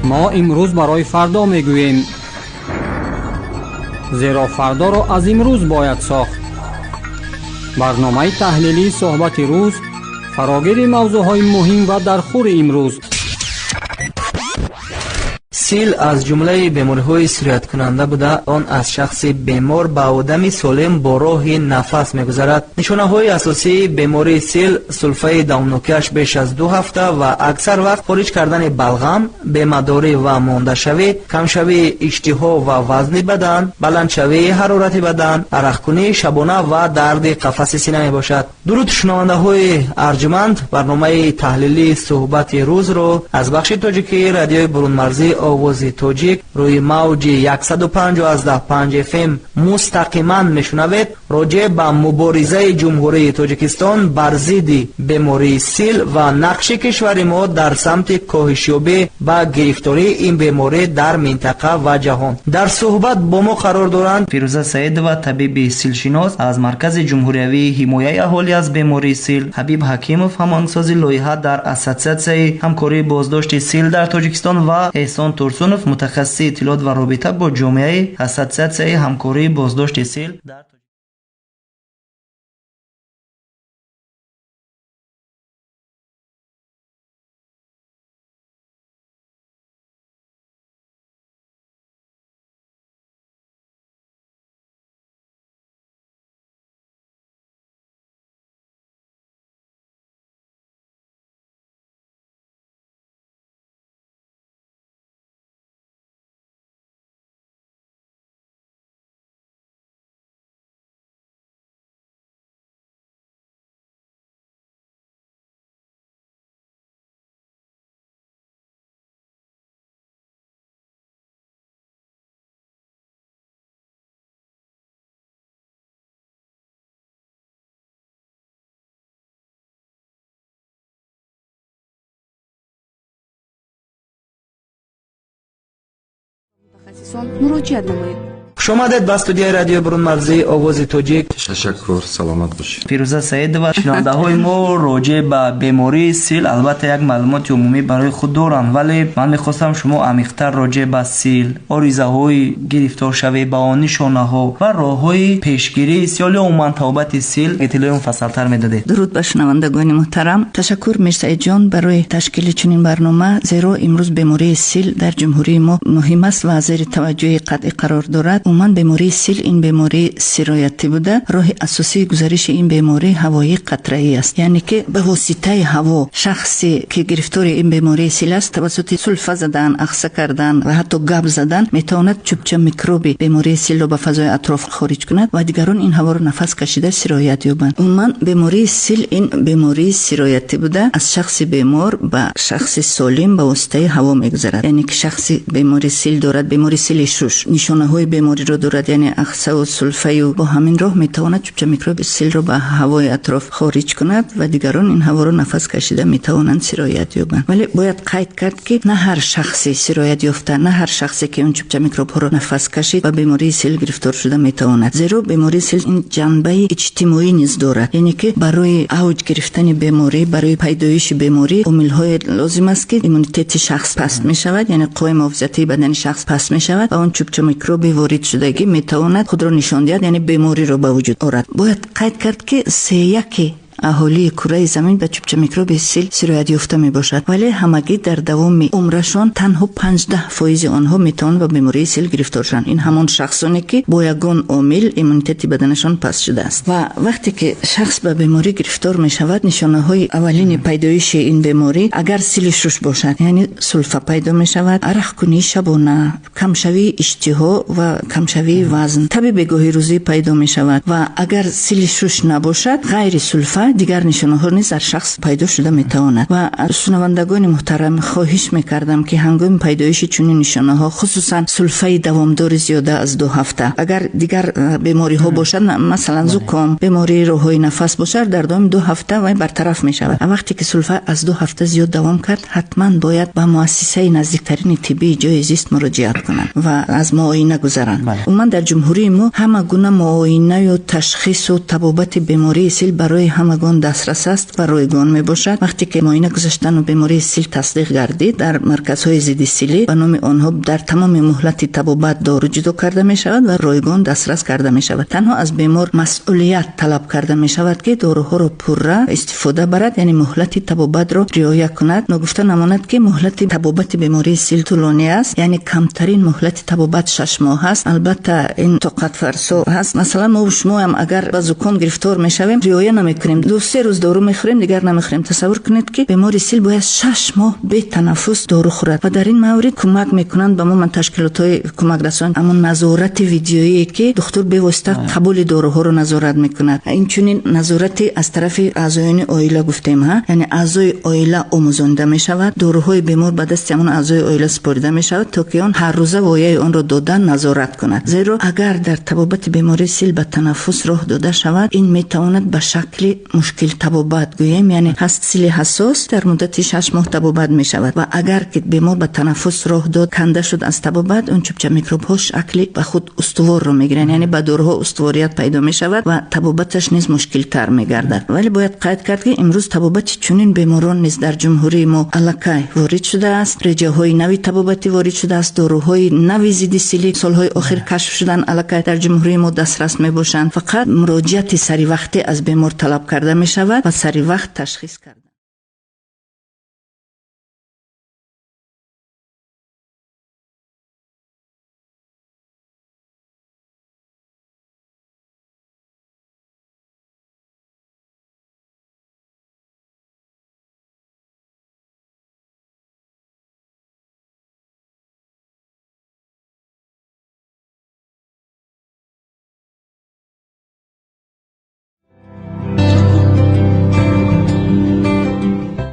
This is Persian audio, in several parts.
ما امروز برای فردا میگوییم، زیرا فردا را از امروز باید ساخت. برنامه تحلیلی صحبت روز فراگیر موضوعهای مهم و در خور امروز. سیل از جمله بیماری‌های سیریت کننده بوده. آن از شخص بیمار به آدمی سالم با راه نفس می‌گذرد. نشانه‌های اساسی بیماری سیل سلفه دامنوکیش بیش از 2 هفته و اکثر وقت خارج کردن بلغم، بیمه‌داری و مانده شوی، کم شوی اشتها و وزن بدن، بلند شوی حرارت بدن، عرق‌کنی شبانه و درد قفس سینه میباشد. درود شنونده‌های ارجمند، برنامه تحلیلی صحبت روز رو از بخش تاجیکی رادیوی برون مرزی آواز تاجیک روی موج 105.5 FM مستقیما میشنوید. راجع به مبارزه جمهوری تاجیکستان بر ضد بیماری سیل و نقش کشور ما در سمت کاهش یابی و گرفتاری این بیماری در منطقه و جهان. در صحبت با ما قرار دارند فیروزه سعید و طبیب سیل شناس از مرکز جمهوری حمایت اهالی از بیماری سیل، حبیب حکیموف همانگساز لایحه در اساسیاسیون همکاری بازداشت سیل در تاجیکستان و احسان ترسونوف متخصص اطلاعات و رابطه با جامعه اساسیاسیون همکاری بازداشت سیل در متخصصان مراجعه نمایید. شامدید به استودیوی رادیو برون مرزی آواز تاجیک. تشکر، سلامت باشید. فیروزه سعید و شنونده های ما راجع به بیماری سیل البته یک معلومات عمومی برای خود دارند، ولی من میخواستم شما عمیق‌تر راجع به سیل، آریزه های گرفتار شوی به آن نشانه ها و راه های پیشگیری سیل عموما توبت سیل اطلاع مفصل‌تر میدادید. درود به شنوندگان محترم. تشکر مرسعید جان برای تشکیل چنین برنامه، زیرا امروز بیماری سیل در جمهوری ما مهم است و زیر توجه قطعی قرار دارد. عموما بیماری سیل این بیماری سرایتی بوده. راه اساسی گزارش این بیماری هوایی قطره‌ای است، یعنی که به واسطه هوا شخصی که گرفتار این بیماری سیل است توسط سلفه زدن، اخسه کردن و حتی گب زدن میتواند چوبچه میکروب بیماری سیل را به فضای اطراف خارج کند و دیگران این هوا را نفس کشیده سرایت یابند. عموما بیماری سیل این بیماری سرایتی بوده، از شخص بیمار به شخص سالم به واسطه هوا میگذرد. یعنی که شخصی بیماری سیل دارد، بیماری سیل شش نشانه های بیماری را دارد، یعنی اخسه و سلفه و با همین راه میتواند چوبچه میکروب سیل را به هوای اطراف خارج کند و دیگران این هوا را نفس کشیده میتوانند سرایت یابند. ولی باید قید کرد که نه هر شخصی سرایت یافته، نه هر شخصی که اون چوبچه میکروب ها را نفس کشید و بیماری سیل گرفتار شده میتواند، زیرا بیماری سیل این جنبه اجتماعی نیز دارد. یعنی که برای اوج گرفتن بیماری، برای پیدایش بیماری عامل های لازم است که ایمونیته شخص پست می شود، یعنی قوه محافظتی بدن شخص پست می شود و اون چوبچه میکروب وارد شدگی میتواند خود را نشان دهد، یعنی بیماری را به وجود آورد. باید قید کرد که 3/1 اهالی کره زمین به چوبچه میکروب سیل سرایت یافته می باشد، ولی همگی در دوام عمرشان تنها 15% آنها میتوانند به بیماری سیل گرفتار شوند. این همان شخصانی که با یگان عامل ایمونیته بدنشان پست شده است. و وقتی که شخص به بیماری گرفتار می شود، نشانه های اولین پیدایش این بیماری اگر سیل شش باشد، یعنی سلفه پیدا می شود، عرق کنی شبانه، کم شوی اشتها و کم شوی وزن، تب بگاهی روزی پیدا می شود. و اگر سیل شش نباشد، غیر سلفه دیگر نشانه ها نیز در شخص پیدا شده میتواند. و شنوندگان محترم خواهش میکردم که هنگام پیدایش چنین نشانه ها، خصوصا سلفه دوامدار زیاده از 2 هفته، اگر دیگر بیماری ها باشد، مثلا زکام، بیماری راههای نفس باشد، در دام 2 هفته و برطرف می شود. وقتی که سلفه از 2 هفته زیاد دوام کرد، حتما باید به مؤسسه نزدیکترین طبی جای زیست مراجعت کنند و از معاینه گذرند. عموما در جمهوری ما همه گونه معاینه و تشخیص و طبابت بیماری سیل برای همه همگان دسترس است و رایگان میباشد. وقتی که معاینه گذاشتن و بیماری سیل تصدیق گردید، در مرکزهای ضد سیلی به نام آنها در تمام مهلت طبابت دارو جدا کرده می شود و رایگان دسترس کرده می شود. تنها از بیمار مسئولیت طلب کرده می شود که داروها را پرره استفاده برد، یعنی مهلت طبابت را رعایت کند. نگفته نماند که مهلت طبابت بیماری سیل طولانی است، یعنی کمترین مهلت طبابت 6 ماه است. البته این طاقت فرسا هست. مثلا ما و شما هم اگر با زکام گرفتار میشویم رعایت نمیکنیم، 2-3 روز دارو میخوریم دیگر نمیخوریم. تصور کنید که بیماری سیل باید 6 ماه به تنفس دارو خورد و در این مورد کمک میکنند به ما من تشکیلات‌های کمک رسان همون نظارت ویدیویی که دکتر به واسطه قبول داروها رو نظارت میکند. این چنین نظارت از طرف اعضایان عائله گفتیم ها، یعنی اعضای عائله آموزانده میشود، داروهای بیمار به دست همون اعضای عائله سپرده میشود تا که آن هر روزه وایه آن را دادن نظارت کند. زیرا اگر در طبابت بیماری سیل به تنفس راه داده شود، این میتواند به شکل مشکل طبابت گوییم، یعنی هست سیل حساس در مدت 6 ماه طبابت میشود و اگر که بیمار به تنفس راه داد کنده شد از طبابت، اون چپچه میکروب ها شکل به خود استوار رو میگیرن، یعنی به داروها استواریت پیدا میشود و طبابتش نیز مشکل تر میگردد. ولی باید قید کرد که امروز طبابت چنین بیماران نیز در جمهوری ما الکی وارد شده است. رجه های نوی طبابتی وارد شده است. داروهای نوی ضد سیلی سالهای آخر کشف شدن الکی در جمهوری ما دسترس میباشند. فقط مراجعت سری وقتی از بیمار طلب کرده میشود و سری وقت تشخیص کرده.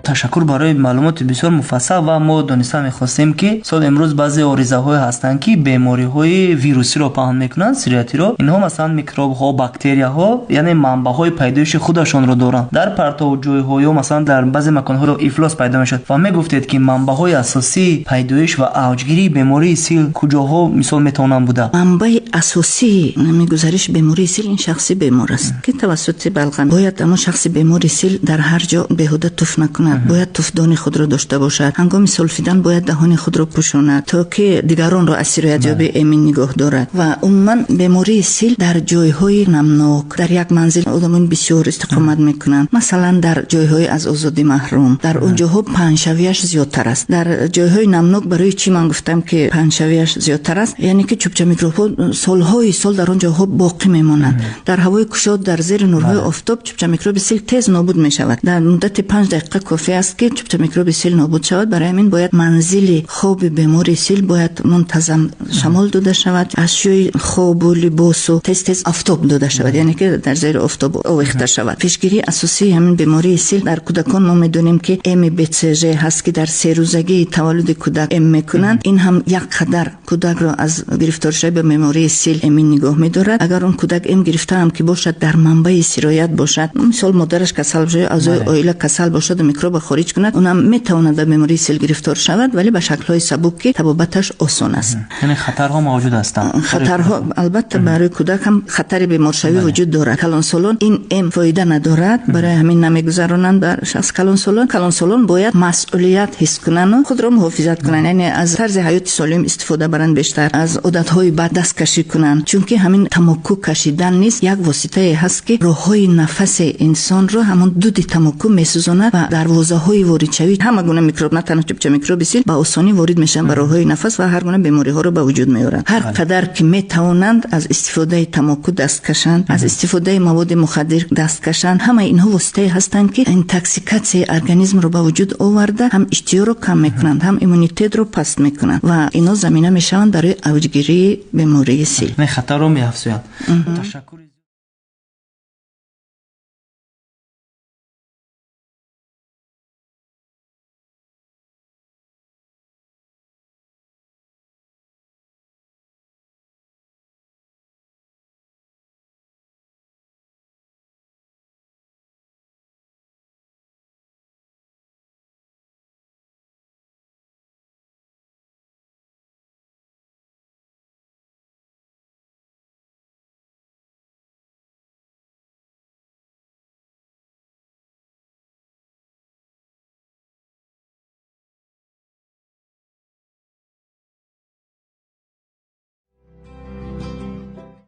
تشکر برای معلومات بسیار مفصل و ما دانسته می‌خواستیم که سال امروز بعضی عارضه‌های هستند که بیماری‌های ویروسی را پنهان می‌کنند، سیریاتی را. اینها مثلا میکروب‌ها، باکتریاها، یعنی منبع‌های پیدایش خودشان را دارند. در پرتو جای‌ها یا مثلا در بعضی مکان‌ها را افلاس پیدا می‌شود و می‌گفتید که منبع‌های اساسی پیدایش و اوجگیری بیماری سیل کجاها مثال می‌توانند بوده؟ منبع اساسی گزارش بیماری سیل این شخصی بیمار است که توسط بلغم. باید اما شخص بیماری سیل در هر جا بهوده تف نکند، باید تفدان خود را داشته باشد. هنگام سلفیدن باید دهان خود را پوشاند تا که دیگران را از سیریت امین نگاه دارد. و عموما بیماری سیل در جایهای نمناک، در یک منزل آدمان بسیار استقامت میکنند، مثلا در جایهای از آزادی محروم، در اونجاها پنشویش زیادتر است. در جایهای نمناک برای چی من گفتم که پنشویش زیادتر است؟ یعنی که چوب میکروب سالهای سال در اونجاها باقی میمانند. در هوای گشاد در زیر نورهای آفتاب چوب میکروب سیل تیز نابود میشود. در مدت 5 دقیقه کافی است که چوب میکروب سیل نابود شود. برای همین باید منزل خواب بیماری سیل باید منتظم شمال داده شود، اشیای خواب و لباس و تیز آفتاب داده شود، یعنی که در زیر آفتاب آویخته شود. پیشگیری اساسی همین بیماری سیل در کودکان ما میدونیم که MBCG هست که در 3 روزگی تولد کودک ام میکنند. این هم یک قدر کودک را از گرفتار شدن به بیماری سیل امین نگاه میدارد. اگر اون کودک ام گرفته هم که باشد در منبع سرایت باشد، مثال مادرش کسل بشه، اعضای عائله کسل باشد و میکروب خارج کند، اونم میتواند به بیماری سیل گرفتار شود، ولی به شکل‌های سبک که طبابتش آسان است. یعنی خطرها موجود هستند. خطرها البته برای کودک هم خطر بیمار شوی وجود دارد. کلانسولون این ام فایده ندارد، برای همین نمیگذارانند بر شخص کلانسولون باید مسئولیت حس کنند و خود را محافظت کنند، یعنی از طرز حیات سالم استفاده برند، بیشتر از عادت‌های بد دست کشی کنند، چون که همین تماکو کشیدن نیست، یک واسطه هست که راههای نفس انسان را همون دود تماکو میسوزاند و دروازه‌های وارد شوی همه گونه میکروب، نه تنها چوب میکروب سیل، با آسانی وارد میشن به راههای نفس و هر گونه بیماری‌ها را به وجود میارند. هر قدر که میتوانند از استفاده تماکو دست کشند، از استفاده مواد مخدر دست کشند، همه اینها واسطه هستند که اینتاکسیکاسیون ارگانیسم رو به وجود آورده، هم اشتها رو کم میکنند، هم ایمونیته رو پست میکنند و اینا زمینه میشوند برای اوجگیری بیماری سیل. نه خطر رو میافزایند. تشکر.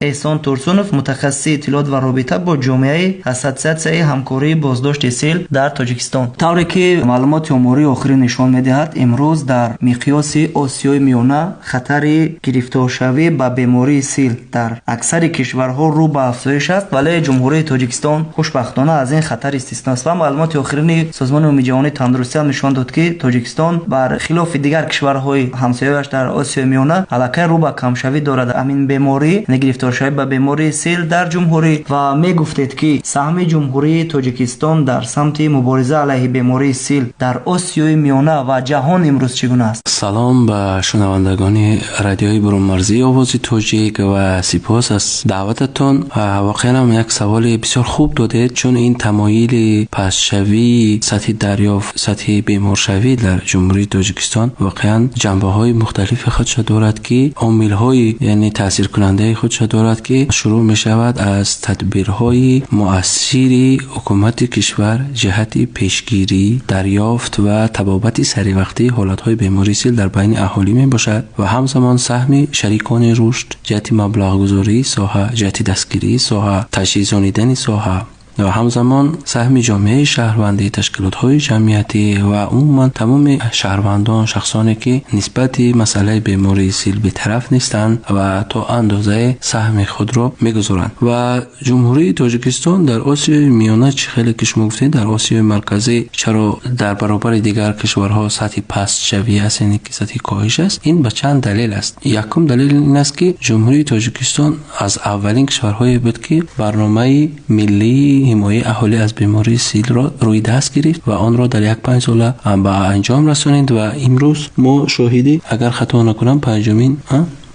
احسان ترسونов متخصص اطلاعات و رابطه با جامعه اساسیاسیون همکاری بازداشت سیل در تاجیکستان. طوری که معلومات آماری آخری نشان می‌دهد امروز در مقیاس آسیای میانه خطر گرفتار شوی به بیماری سیل در اکثر کشورها رو به افزایش است، ولی جمهوری تاجیکستان خوشبختانه از این خطر استثنا است و معلومات آخرین سازمان عمومی جهانی تندرستی هم نشان داد که تاجیکستان بر خلاف دیگر کشورهای همسایه‌اش در آسیای میانه علاقه رو به کمشوی دارد. همین بیماری گرفتار شوی به بیماری سیل در جمهوری و میگفتید که سهم جمهوری تاجیکستان در سمت مبارزه علیه بیماری سیل در آسیای میانه و جهان امروز چگونه است؟ سلام به شنوندگان رادیوی برون مرزی آواز تاجیک و سپاس از دعوتتون. واقعا هم یک سوال بسیار خوب دادید، چون این تمایل پسشوی سطح دریافت سطح بیمار شوی در جمهوری تاجیکستان واقعا جنبه های مختلف خودش دارد که عامل های یعنی تاثیر کننده خودش دارد که شروع می شود از تدبیرهای مؤثر حکومت کشور جهت پیشگیری دریافت و تبابت سریع وقتی حالت های بیماری سیل در بین اهالی می باشد و همزمان سهم شریکان رشد جهت مبلغ گذاری ساحه، جهت دستگیری ساحه، تجهیزانیدن ساحه و همزمان سهم جامعه شهروندی، تشکیلات‌های جمعیتی و عموما تمام شهروندان، شخصانی که نسبت مسئله بیماری سیل به طرف نیستند و تا اندازه سهم خود را می‌گذارند. و جمهوری تاجیکستان در آسیای میانه چه خیلی که شما گفتید در آسیای مرکزی چرا در برابر دیگر کشورها سطح پست شوی است، یعنی که سطح کاهش است؟ این به چند دلیل است. یکم دلیل این است که جمهوری تاجیکستان از اولین کشورهای بود که برنامه ملی حمایت اهالی از بیماری سیل را روی دست گرفت و آن را در یک 5 ساله به انجام رسانید و امروز ما شاهدی اگر خطا نکنم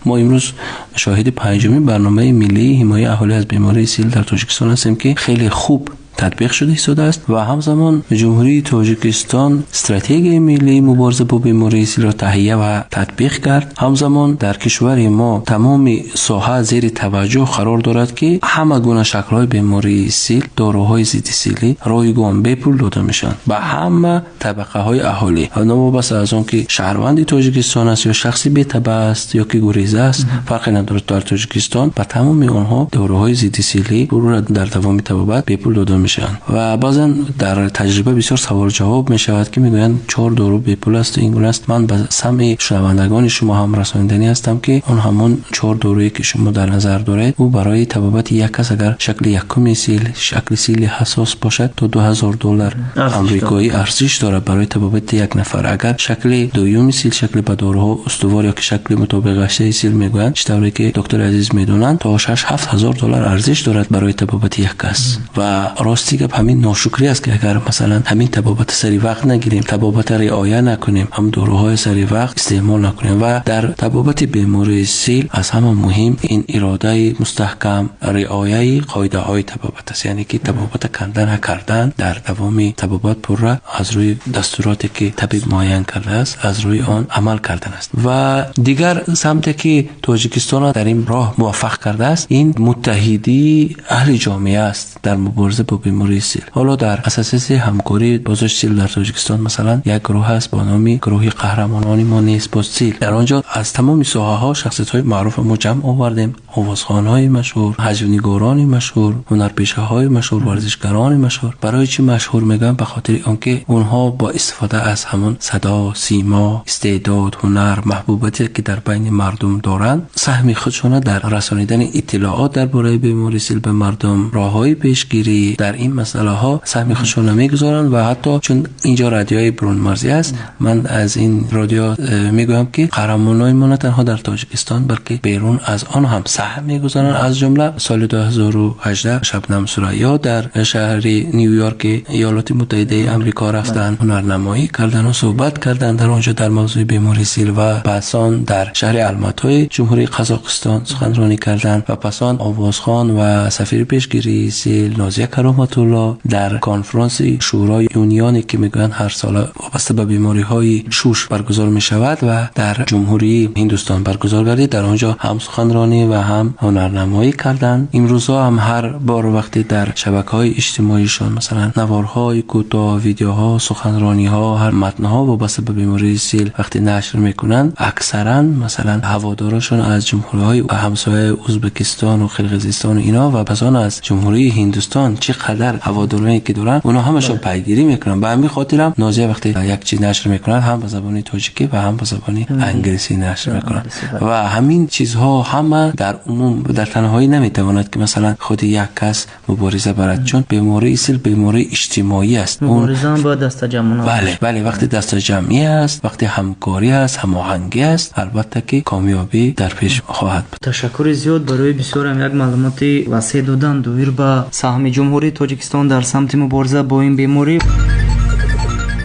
امروز شاهد پنجمین برنامه ملی حمایت اهالی از بیماری سیل در تاجیکستان هستیم که خیلی خوب تطبیق شده است و همزمان جمهوری تاجیکستان استراتژی ملی مبارزه با بیماری سیل را تهیه و تطبیق کرد. همزمان در کشور ما تمام ساحه زیر توجه قرار دارد که همه گونه شکل‌های بیماری سیل، داروهای ضد سیلی رایگان بپول داده میشن به همه طبقه های اهالی، نوابسته از اون که شهروند تاجیکستان است یا شخصی بی‌تبع است یا که گریزه است، فرقی ندارد. در تاجیکستان به تمام آنها داروهای ضد سیلی رو در دوام طبابت بپول داده میشن و بعضا در تجربه بسیار سوال جواب می شود که میگویند 4 دارو بیپول است و این گونه است. من به سمع شنوندگان شما هم رساندنی هستم که اون همون 4 دارویی که شما در نظر دارید او برای طبابت یک کس اگر شکل یکم سیل، شکل سیل حساس باشد تا $2000 آمریکایی ارزش دارد برای طبابت یک نفر. اگر شکل دوم سیل، شکل به داروها استوار یا که شکل مطابق گشته سیل میگویند، چطوری که دکتر عزیز میدونند تا $6,000-7,000 ارزش دارد برای طبابت یک کس. و راستی که همین ناشکری است که اگر مثلا همین طبابت سری وقت نگیریم، طبابت رعایت نکنیم، هم داروهای سری وقت استعمال نکنیم و در طبابت بیماری سیل از همه مهم این اراده مستحکم رعایت قاعده های طبابت است، یعنی که طبابت کردن نکردن در دوام طبابت پر از روی دستوراتی که طبیب معین کرده است از روی آن عمل کردن است. و دیگر سمتی که تاجیکستان در این راه موفق کرده است این متحدی اهل جامعه است در مبارزه با بیماری سیل. حالا در اساس همکاری بازداشت سیل در تاجیکستان مثلا یک گروه است با نام گروه قهرمانان ما نیست با سیل. در آنجا از تمام ساحه ها شخصیت های معروف ما جمع آوردیم، آوازخوان های مشهور، هجونیگاران مشهور، هنرپیشه های مشهور، ورزشکاران مشهور. برای چی مشهور میگم؟ به خاطر آنکه اونها با استفاده از همون صدا، سیما، استعداد، هنر، محبوبیتی که در بین مردم دارند سهم خودشون در رسانیدن اطلاعات درباره بیماری سیل به مردم، راههای پیشگیری در این مسئله ها سهم خودشون میگذارند. و حتی چون اینجا رادیوی برون مرزی است، من از این رادیو میگویم که قهرمانان ما نه تنها در تاجیکستان بلکه بیرون از آن هم سهم میگذارند. از جمله سال 2018 شبنم ثریا در شهر نیویورک ایالات متحده آمریکا رفتن، هنرنمایی کردن و صحبت کردن در آنجا در موضوع بیماری سیل و پسان در شهر الماتای جمهوری قزاقستان سخنرانی کردند و پسان آوازخوان و سفیر پیشگیری سیل نازیه کرام رحمت الله در کنفرانس شورای یونیانی که میگن هر سال وابسته به بیماری‌های شوش برگزار می‌شود و در جمهوری هندوستان برگزار گردید، در آنجا هم سخنرانی و هم هنرنمایی کردند. امروزها هم هر بار وقتی در شبکه‌های اجتماعیشان مثلا نوارهای کوتاه، ویدیوها، سخنرانی‌ها، هر متن‌ها وابسته به بیماری سیل وقتی نشر میکنند، اکثرا مثلا هوادارشون از جمهوری‌های همسایه ازبکستان و قرقیزستان و اینا و پس آن از جمهوری هندوستان چقدر هوادارانی که دارن اونا همشون پیگیری میکنن. به همین خاطرم نازیه وقتی یک چیز نشر میکنن هم به زبان تاجیکی و هم به زبان انگلیسی نشر میکنن و همین چیزها همه در عموم در تنهایی نمیتواند که مثلا خود یک کس مبارزه برد، چون بیماری سیل بیماری اجتماعی است. مبارزه هم با دست جمعی. بله وقتی دست جمعی است، وقتی همکاری است، هماهنگی است، البته که کامیابی در پیش خواهد بود. تشکر زیاد برای بسیار هم یک معلوماتی وسیع دادن دویر به سهم جمهوری تاجیکستان در سمت مبارزه با این بیماری.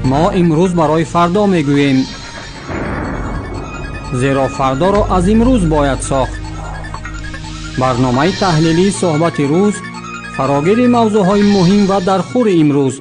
ما امروز برای فردا میگوییم، زیرا فردا را از امروز باید ساخت. برنامه تحلیلی صحبت روز فراگیر موضوعهای مهم و در خور امروز.